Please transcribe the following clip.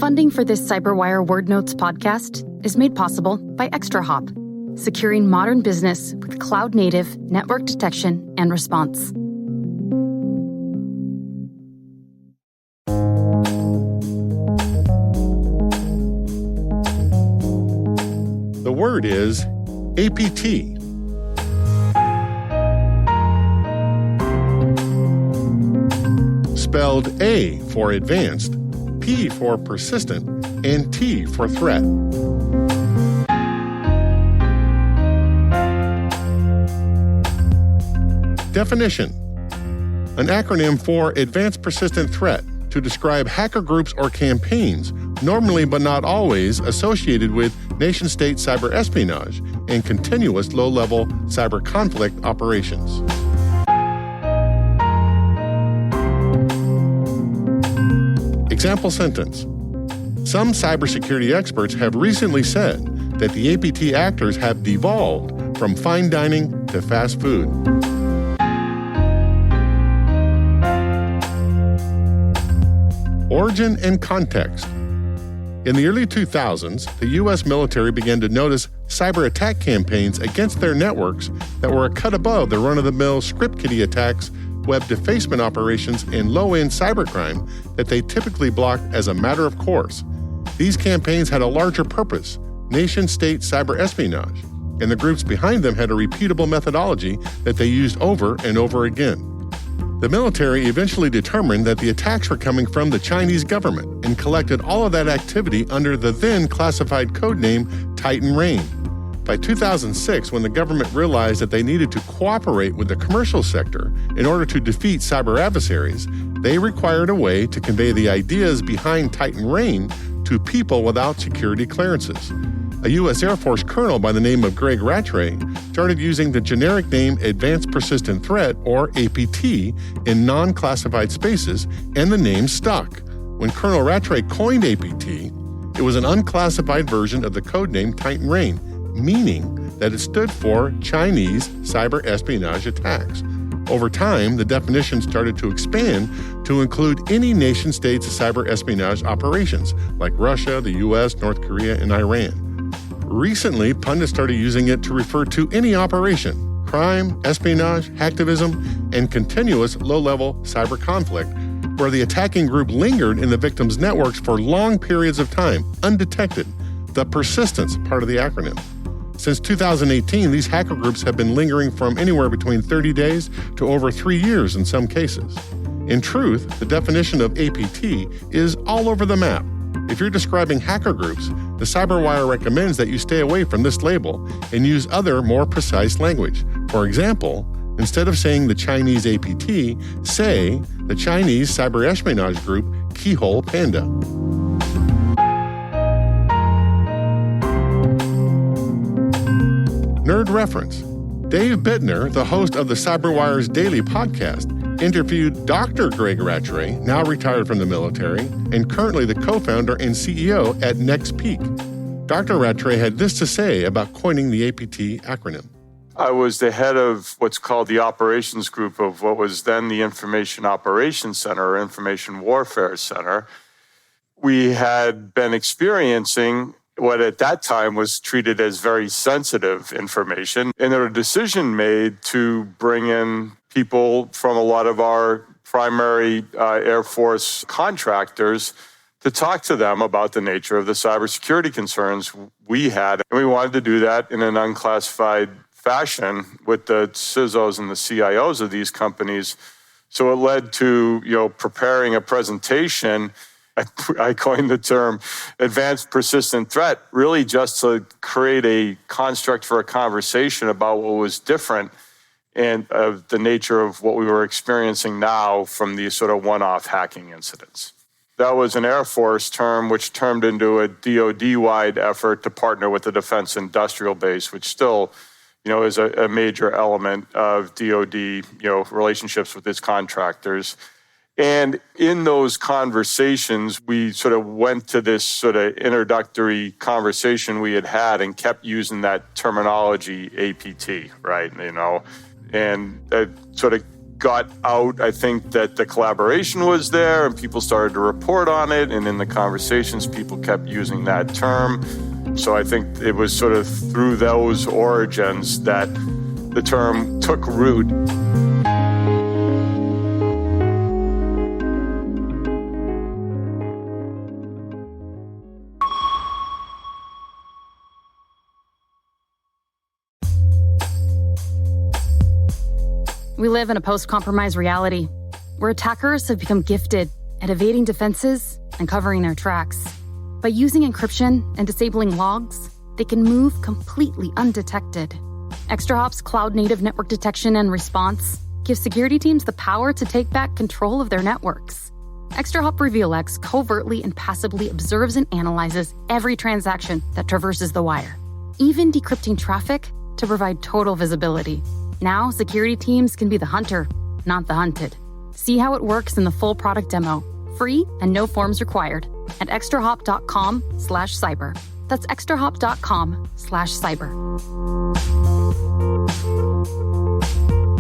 Funding for this CyberWire Word Notes podcast is made possible by ExtraHop, securing modern business with cloud-native network detection and response. The word is APT. Spelled A for advanced, P for persistent, and T for threat. Definition: an acronym for Advanced Persistent Threat to describe hacker groups or campaigns, normally but not always associated with nation-state cyber espionage and continuous low-level cyber conflict operations. Example sentence: some cybersecurity experts have recently said that the APT actors have devolved from fine dining to fast food. Origin and context. In the early 2000s, the U.S. military began to notice cyber attack campaigns against their networks that were a cut above the run-of-the-mill script kiddie attacks, web defacement operations, and low-end cybercrime that they typically blocked as a matter of course. These campaigns had a larger purpose, nation-state cyber espionage, and the groups behind them had a repeatable methodology that they used over and over again. The military eventually determined that the attacks were coming from the Chinese government and collected all of that activity under the then classified codename Titan Rain. By 2006, when the government realized that they needed to cooperate with the commercial sector in order to defeat cyber adversaries, they required a way to convey the ideas behind Titan Rain to people without security clearances. A U.S. Air Force colonel by the name of Greg Rattray started using the generic name Advanced Persistent Threat, or APT, in non-classified spaces, and the name stuck. When Colonel Rattray coined APT, it was an unclassified version of the codename Titan Rain, meaning that it stood for Chinese cyber espionage attacks. Over time, the definition started to expand to include any nation-state's cyber espionage operations, like Russia, the U.S., North Korea, and Iran. Recently, pundits started using it to refer to any operation, crime, espionage, hacktivism, and continuous low-level cyber conflict, where the attacking group lingered in the victim's networks for long periods of time, undetected, the persistence part of the acronym. Since 2018, these hacker groups have been lingering from anywhere between 30 days to over 3 years in some cases. In truth, the definition of APT is all over the map. If you're describing hacker groups, the CyberWire recommends that you stay away from this label and use other, more precise language. For example, instead of saying the Chinese APT, say the Chinese cyber espionage group Keyhole Panda. Nerd reference. Dave Bittner, the host of the CyberWire's daily podcast, interviewed Dr. Greg Rattray, now retired from the military, and currently the co-founder and CEO at NextPeak. Dr. Rattray had this to say about coining the APT acronym. I was the head of what's called the operations group of what was then the Information Operations Center, or Information Warfare Center. We had been experiencing what at that time was treated as very sensitive information, and there was a decision made to bring in people from a lot of our primary Air Force contractors to talk to them about the nature of the cybersecurity concerns we had. And we wanted to do that in an unclassified fashion with the CISOs and the CIOs of these companies. So it led to, preparing a presentation. I coined the term advanced persistent threat, really just to create a construct for a conversation about what was different and of the nature of what we were experiencing now from these sort of one-off hacking incidents. That was an Air Force term which turned into a DoD-wide effort to partner with the defense industrial base, which still, is a major element of DoD, relationships with its contractors. And in those conversations, we sort of went to this sort of introductory conversation we had and kept using that terminology APT, right? And that sort of got out, I think that the collaboration was there and people started to report on it. And in the conversations, people kept using that term. So I think it was sort of through those origins that the term took root. We live in a post-compromise reality where attackers have become gifted at evading defenses and covering their tracks. By using encryption and disabling logs, they can move completely undetected. ExtraHop's cloud-native network detection and response gives security teams the power to take back control of their networks. ExtraHop RevealX covertly and passively observes and analyzes every transaction that traverses the wire, even decrypting traffic to provide total visibility. Now, security teams can be the hunter, not the hunted. See how it works in the full product demo, free and no forms required, at extrahop.com/cyber. That's extrahop.com/cyber.